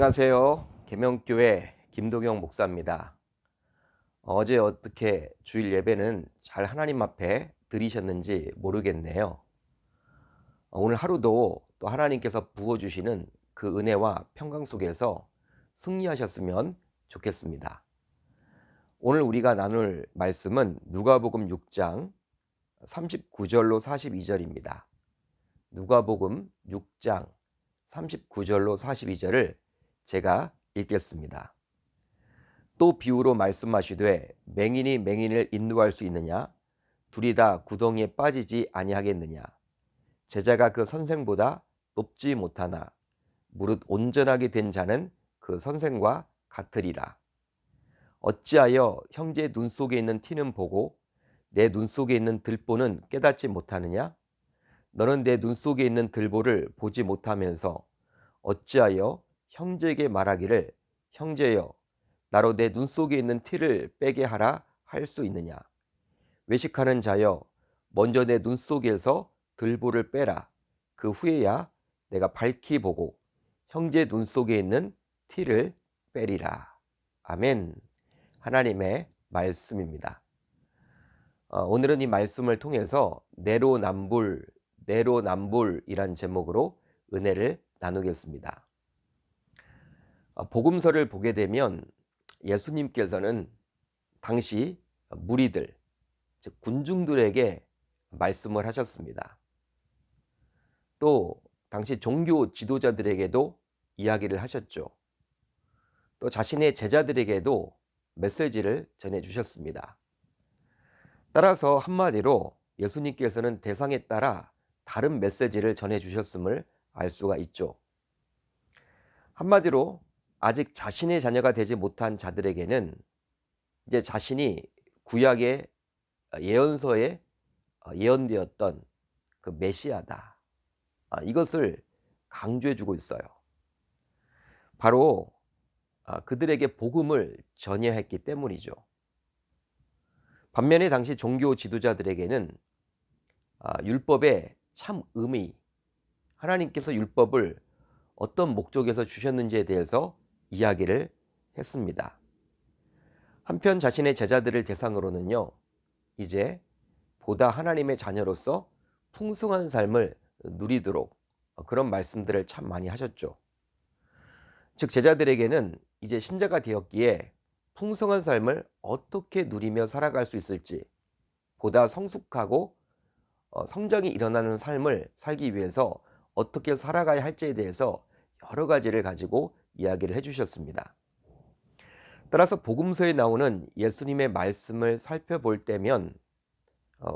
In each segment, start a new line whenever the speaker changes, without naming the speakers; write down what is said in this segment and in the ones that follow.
안녕하세요. 계명교회 김도경 목사입니다. 어제 어떻게 주일 예배는 잘 하나님 앞에 드리셨는지 모르겠네요. 오늘 하루도 또 하나님께서 부어주시는 그 은혜와 평강 속에서 승리하셨으면 좋겠습니다. 오늘 우리가 나눌 말씀은 누가복음 6장 39절로 42절입니다. 누가복음 6장 39절로 42절을 제가 읽겠습니다. 또 비유로 말씀하시되 맹인이 맹인을 인도할 수 있느냐? 둘이 다 구덩이에 빠지지 아니하겠느냐? 제자가 그 선생보다 높지 못하나 무릇 온전하게 된 자는 그 선생과 같으리라. 어찌하여 형제 눈 속에 있는 티는 보고 내 눈 속에 있는 들보는 깨닫지 못하느냐? 너는 내 눈 속에 있는 들보를 보지 못하면서 어찌하여 형제에게 말하기를 형제여 나로 내 눈 속에 있는 티를 빼게 하라 할 수 있느냐? 외식하는 자여 먼저 내 눈 속에서 들보를 빼라. 그 후에야 내가 밝히 보고 형제 눈 속에 있는 티를 빼리라. 아멘. 하나님의 말씀입니다. 오늘은 이 말씀을 통해서 내로남불이란 제목으로 은혜를 나누겠습니다. 복음서를 보게 되면 예수님께서는 당시 무리들, 즉 군중들에게 말씀을 하셨습니다. 또 당시 종교 지도자들에게도 이야기를 하셨죠. 또 자신의 제자들에게도 메시지를 전해주셨습니다. 따라서 한마디로 예수님께서는 대상에 따라 다른 메시지를 전해주셨음을 알 수가 있죠. 한마디로 아직 자신의 자녀가 되지 못한 자들에게는 이제 자신이 구약의 예언서에 예언되었던 그 메시아다. 이것을 강조해 주고 있어요. 바로 그들에게 복음을 전해했기 때문이죠. 반면에 당시 종교 지도자들에게는 율법의 참 의미, 하나님께서 율법을 어떤 목적에서 주셨는지에 대해서 이야기를 했습니다. 한편 자신의 제자들을 대상으로는요, 이제 보다 하나님의 자녀로서 풍성한 삶을 누리도록 그런 말씀들을 참 많이 하셨죠. 즉 제자들에게는 이제 신자가 되었기에 풍성한 삶을 어떻게 누리며 살아갈 수 있을지, 보다 성숙하고 성장이 일어나는 삶을 살기 위해서 어떻게 살아가야 할지에 대해서 여러 가지를 가지고 이야기를 해주셨습니다. 따라서 복음서에 나오는 예수님의 말씀을 살펴볼 때면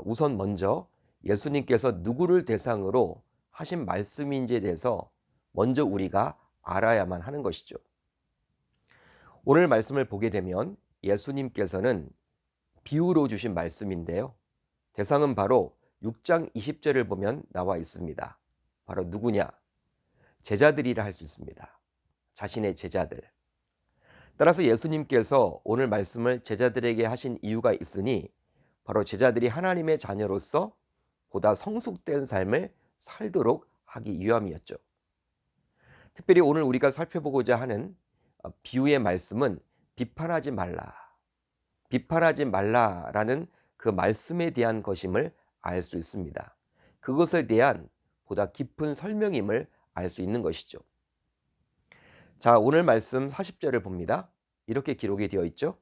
우선 먼저 예수님께서 누구를 대상으로 하신 말씀인지에 대해서 먼저 우리가 알아야만 하는 것이죠. 오늘 말씀을 보게 되면 예수님께서는 비유로 주신 말씀인데요. 대상은 바로 6장 20절을 보면 나와 있습니다. 바로 누구냐? 제자들이라 할 수 있습니다. 자신의 제자들. 따라서 예수님께서 오늘 말씀을 제자들에게 하신 이유가 있으니 바로 제자들이 하나님의 자녀로서 보다 성숙된 삶을 살도록 하기 위함이었죠. 특별히 오늘 우리가 살펴보고자 하는 비유의 말씀은 비판하지 말라라는 그 말씀에 대한 것임을 알 수 있습니다. 그것에 대한 보다 깊은 설명임을 알 수 있는 것이죠. 자, 오늘 말씀 40절을 봅니다. 이렇게 기록이 되어 있죠.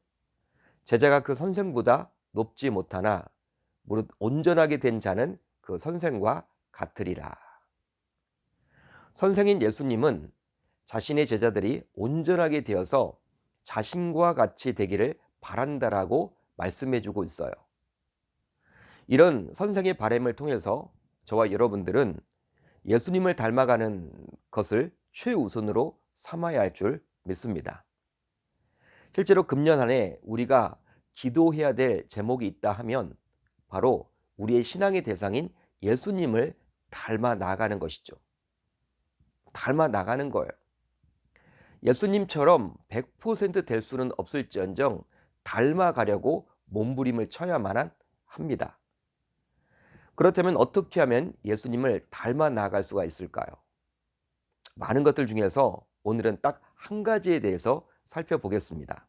제자가 그 선생보다 높지 못하나 무릇 온전하게 된 자는 그 선생과 같으리라. 선생인 예수님은 자신의 제자들이 온전하게 되어서 자신과 같이 되기를 바란다라고 말씀해 주고 있어요. 이런 선생의 바람을 통해서 저와 여러분들은 예수님을 닮아가는 것을 최우선으로 삼아야 할 줄 믿습니다. 실제로 금년 한 해 우리가 기도해야 될 제목이 있다 하면 바로 우리의 신앙의 대상인 예수님을 닮아 나가는 것이죠. 닮아 나가는 거예요. 예수님처럼 100% 될 수는 없을지언정 닮아가려고 몸부림을 쳐야만 합니다. 그렇다면 어떻게 하면 예수님을 닮아 나갈 수가 있을까요? 많은 것들 중에서 오늘은 딱 한 가지에 대해서 살펴보겠습니다.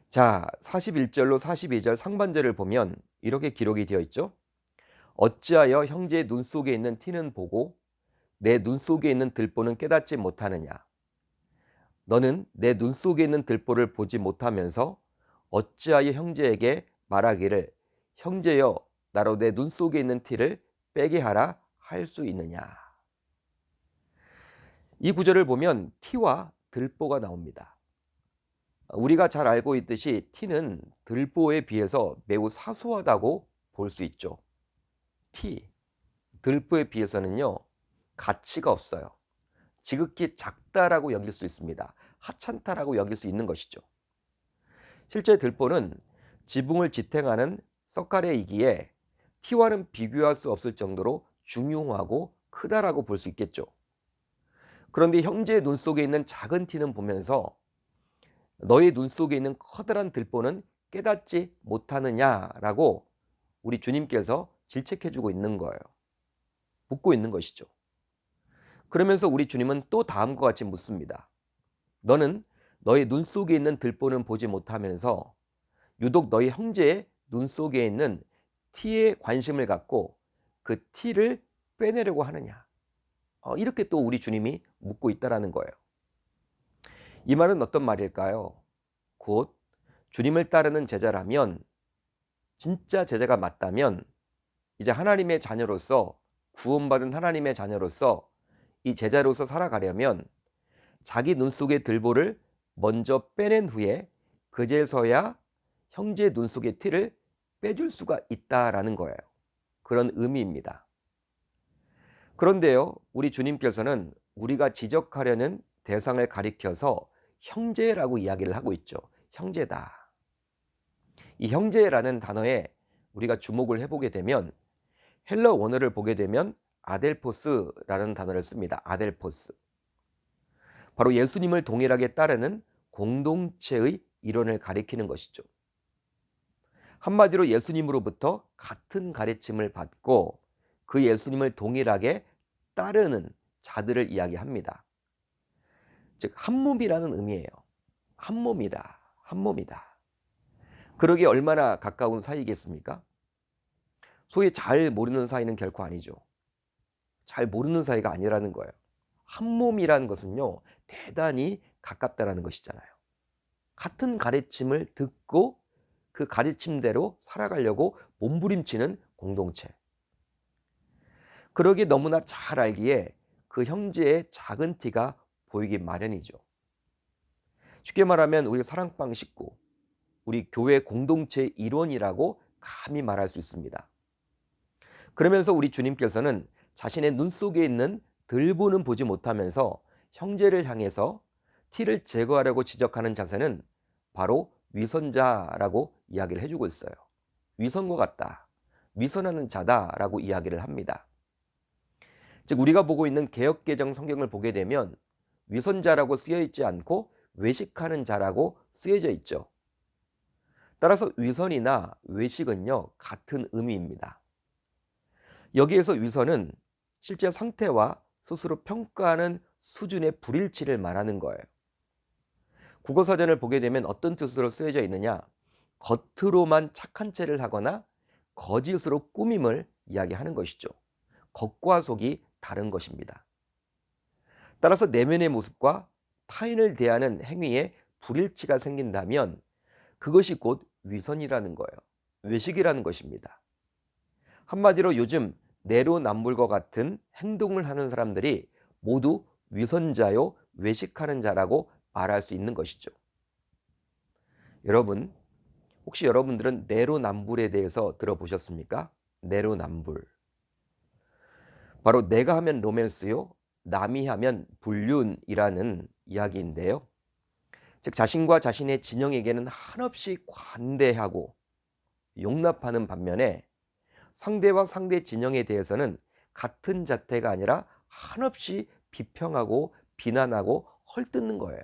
자, 41절로 42절 상반절을 보면 이렇게 기록이 되어 있죠. 어찌하여 형제의 눈 속에 있는 티는 보고 내 눈 속에 있는 들보는 깨닫지 못하느냐. 너는 내 눈 속에 있는 들보를 보지 못하면서 어찌하여 형제에게 말하기를 형제여 나로 내 눈 속에 있는 티를 빼게 하라 할 수 있느냐. 이 구절을 보면 티와 들보가 나옵니다. 우리가 잘 알고 있듯이 티는 들보에 비해서 매우 사소하다고 볼 수 있죠. 티, 들보에 비해서는요, 가치가 없어요. 지극히 작다라고 여길 수 있습니다. 하찮다라고 여길 수 있는 것이죠. 실제 들보는 지붕을 지탱하는 석가래이기에 티와는 비교할 수 없을 정도로 중요하고 크다라고 볼 수 있겠죠. 그런데 형제의 눈 속에 있는 작은 티는 보면서 너의 눈 속에 있는 커다란 들보는 깨닫지 못하느냐라고 우리 주님께서 질책해주고 있는 거예요. 묻고 있는 것이죠. 그러면서 우리 주님은 또 다음과 같이 묻습니다. 너는 너의 눈 속에 있는 들보는 보지 못하면서 유독 너희 형제의 눈 속에 있는 티에 관심을 갖고 그 티를 빼내려고 하느냐. 이렇게 또 우리 주님이 묻고 있다라는 거예요. 이 말은 어떤 말일까요? 곧 주님을 따르는 제자라면, 진짜 제자가 맞다면 이제 하나님의 자녀로서, 구원받은 하나님의 자녀로서 이 제자로서 살아가려면 자기 눈 속의 들보를 먼저 빼낸 후에 그제서야 형제의 눈 속의 티를 빼줄 수가 있다라는 거예요. 그런 의미입니다. 그런데요, 우리 주님께서는 우리가 지적하려는 대상을 가리켜서 형제라고 이야기를 하고 있죠. 형제다. 이 형제라는 단어에 우리가 주목을 해보게 되면 헬러 원어를 보게 되면 아델포스라는 단어를 씁니다. 아델포스. 바로 예수님을 동일하게 따르는 공동체의 일원을 가리키는 것이죠. 한마디로 예수님으로부터 같은 가르침을 받고 그 예수님을 동일하게 따르는 자들을 이야기합니다. 즉 한몸이라는 의미예요. 한몸이다. 한몸이다. 그러기에 얼마나 가까운 사이겠습니까? 소위 잘 모르는 사이는 결코 아니죠. 잘 모르는 사이가 아니라는 거예요. 한몸이라는 것은요, 대단히 가깝다라는 것이잖아요. 같은 가르침을 듣고 그 가르침대로 살아가려고 몸부림치는 공동체. 그러기에 너무나 잘 알기에 그 형제의 작은 티가 보이기 마련이죠. 쉽게 말하면 우리 사랑방 식구, 우리 교회 공동체의 일원이라고 감히 말할 수 있습니다. 그러면서 우리 주님께서는 자신의 눈 속에 있는 들보는 보지 못하면서 형제를 향해서 티를 제거하려고 지적하는 자세는 바로 위선자라고 이야기를 해주고 있어요. 위선과 같다. 위선하는 자다라고 이야기를 합니다. 즉 우리가 보고 있는 개역개정 성경을 보게 되면 위선자라고 쓰여 있지 않고 외식하는 자라고 쓰여져 있죠. 따라서 위선이나 외식은요, 같은 의미입니다. 여기에서 위선은 실제 상태와 스스로 평가하는 수준의 불일치를 말하는 거예요. 국어사전을 보게 되면 어떤 뜻으로 쓰여져 있느냐? 겉으로만 착한 체를 하거나 거짓으로 꾸밈을 이야기하는 것이죠. 겉과 속이 다른 것입니다. 따라서 내면의 모습과 타인을 대하는 행위에 불일치가 생긴다면 그것이 곧 위선이라는 거예요. 외식이라는 것입니다. 한마디로 요즘 내로남불과 같은 행동을 하는 사람들이 모두 위선자요, 외식하는 자라고 말할 수 있는 것이죠. 여러분, 혹시 여러분들은 내로남불에 대해서 들어보셨습니까? 내로남불. 바로 내가 하면 로맨스요, 남이 하면 불륜이라는 이야기인데요. 즉 자신과 자신의 진영에게는 한없이 관대하고 용납하는 반면에 상대와 상대 진영에 대해서는 같은 자태가 아니라 한없이 비평하고 비난하고 헐뜯는 거예요.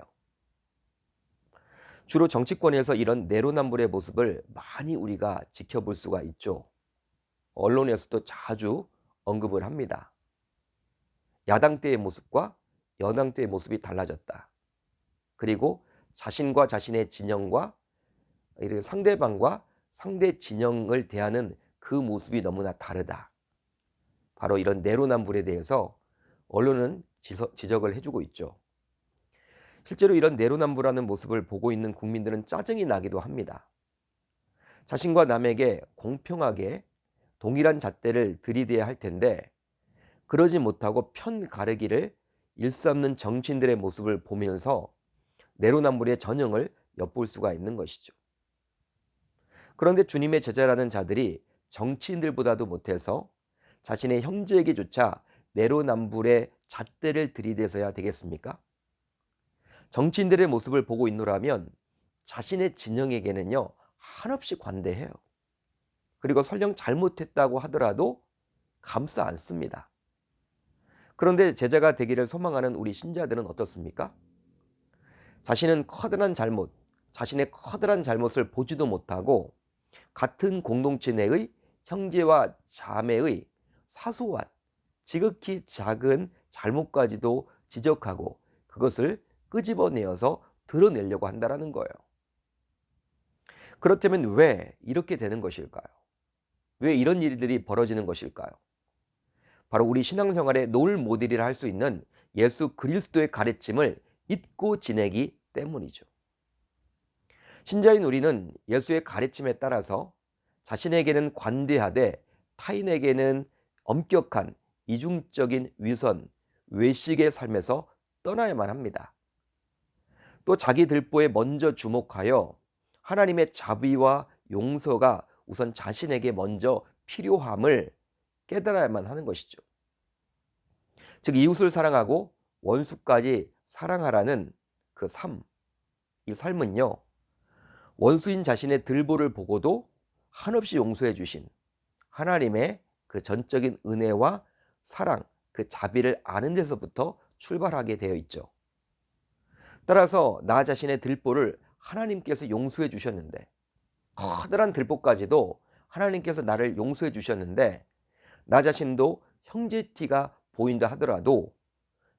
주로 정치권에서 이런 내로남불의 모습을 많이 우리가 지켜볼 수가 있죠. 언론에서도 자주 언급을 합니다. 야당 때의 모습과 여당 때의 모습이 달라졌다. 그리고 자신과 자신의 진영과 이렇게 상대방과 상대 진영을 대하는 그 모습이 너무나 다르다. 바로 이런 내로남불에 대해서 언론은 지적을 해주고 있죠. 실제로 이런 내로남불하는 모습을 보고 있는 국민들은 짜증이 나기도 합니다. 자신과 남에게 공평하게 동일한 잣대를 들이대야 할 텐데 그러지 못하고 편 가르기를 일삼는 정치인들의 모습을 보면서 내로남불의 전형을 엿볼 수가 있는 것이죠. 그런데 주님의 제자라는 자들이 정치인들보다도 못해서 자신의 형제에게조차 내로남불의 잣대를 들이대서야 되겠습니까? 정치인들의 모습을 보고 있노라면 자신의 진영에게는요 한없이 관대해요. 그리고 설령 잘못했다고 하더라도 감싸 안습니다. 그런데 제자가 되기를 소망하는 우리 신자들은 어떻습니까? 자신의 커다란 잘못을 보지도 못하고 같은 공동체 내의 형제와 자매의 사소한 지극히 작은 잘못까지도 지적하고 그것을 끄집어내어서 드러내려고 한다는 거예요. 그렇다면 왜 이렇게 되는 것일까요? 왜 이런 일들이 벌어지는 것일까요? 바로 우리 신앙생활의 롤 모델이라 할 수 있는 예수 그리스도의 가르침을 잊고 지내기 때문이죠. 신자인 우리는 예수의 가르침에 따라서 자신에게는 관대하되 타인에게는 엄격한 이중적인 위선, 외식의 삶에서 떠나야만 합니다. 또 자기 들보에 먼저 주목하여 하나님의 자비와 용서가 우선 자신에게 먼저 필요함을 깨달아야만 하는 것이죠. 즉 이웃을 사랑하고 원수까지 사랑하라는 그 삶, 이 삶은요 원수인 자신의 들보를 보고도 한없이 용서해 주신 하나님의 그 전적인 은혜와 사랑, 그 자비를 아는 데서부터 출발하게 되어 있죠. 따라서 나 자신의 들보를 하나님께서 용서해 주셨는데 커다란 들보까지도 하나님께서 나를 용서해 주셨는데 나 자신도 형제티가 보인다 하더라도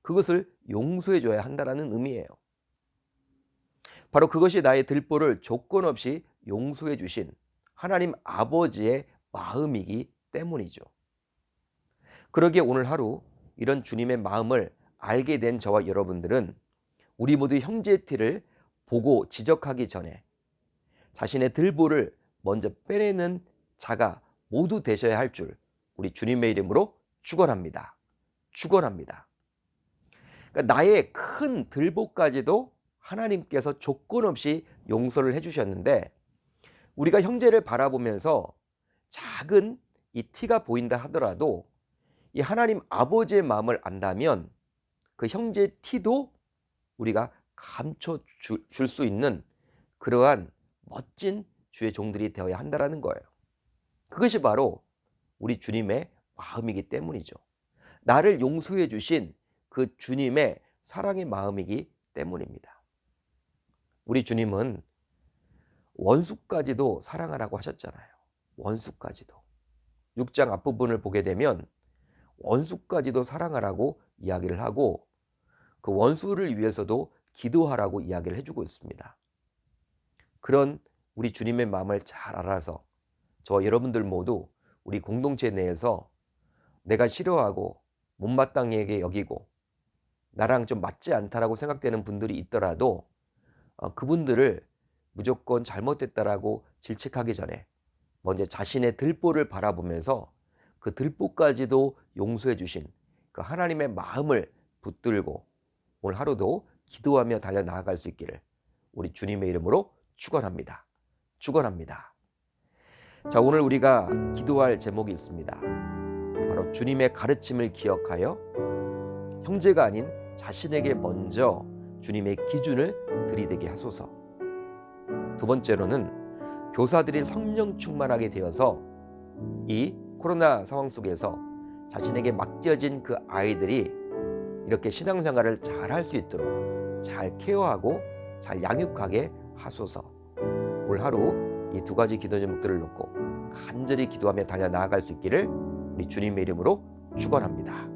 그것을 용서해 줘야 한다는 의미예요. 바로 그것이 나의 들보를 조건 없이 용서해 주신 하나님 아버지의 마음이기 때문이죠. 그러기에 오늘 하루 이런 주님의 마음을 알게 된 저와 여러분들은 우리 모두 형제티를 보고 지적하기 전에 자신의 들보를 먼저 빼내는 자가 모두 되셔야 할 줄 우리 주님의 이름으로 축원합니다. 축원합니다. 그러니까 나의 큰 들보까지도 하나님께서 조건 없이 용서를 해주셨는데 우리가 형제를 바라보면서 작은 이 티가 보인다 하더라도 이 하나님 아버지의 마음을 안다면 그 형제 티도 우리가 감춰 줄 수 있는 그러한 멋진 주의 종들이 되어야 한다는 거예요. 그것이 바로 우리 주님의 마음이기 때문이죠. 나를 용서해 주신 그 주님의 사랑의 마음이기 때문입니다. 우리 주님은 원수까지도 사랑하라고 하셨잖아요. 원수까지도. 6장 앞부분을 보게 되면 원수까지도 사랑하라고 이야기를 하고 그 원수를 위해서도 기도하라고 이야기를 해주고 있습니다. 그런 우리 주님의 마음을 잘 알아서 저와 여러분들 모두 우리 공동체 내에서 내가 싫어하고 못마땅하게 여기고 나랑 좀 맞지 않다라고 생각되는 분들이 있더라도 그분들을 무조건 잘못됐다라고 질책하기 전에 먼저 자신의 들보를 바라보면서 그 들보까지도 용서해 주신 그 하나님의 마음을 붙들고 오늘 하루도 기도하며 달려나아갈 수 있기를 우리 주님의 이름으로 축원합니다. 축원합니다. 자, 오늘 우리가 기도할 제목이 있습니다. 바로 주님의 가르침을 기억하여 형제가 아닌 자신에게 먼저 주님의 기준을 들이대게 하소서. 두 번째로는 교사들이 성령 충만하게 되어서 이 코로나 상황 속에서 자신에게 맡겨진 그 아이들이 이렇게 신앙생활을 잘 할 수 있도록 잘 케어하고 잘 양육하게 하소서. 오늘 하루 이 두 가지 기도 제목들을 놓고 간절히 기도하며 달려 나아갈 수 있기를 우리 주님의 이름으로 축원합니다.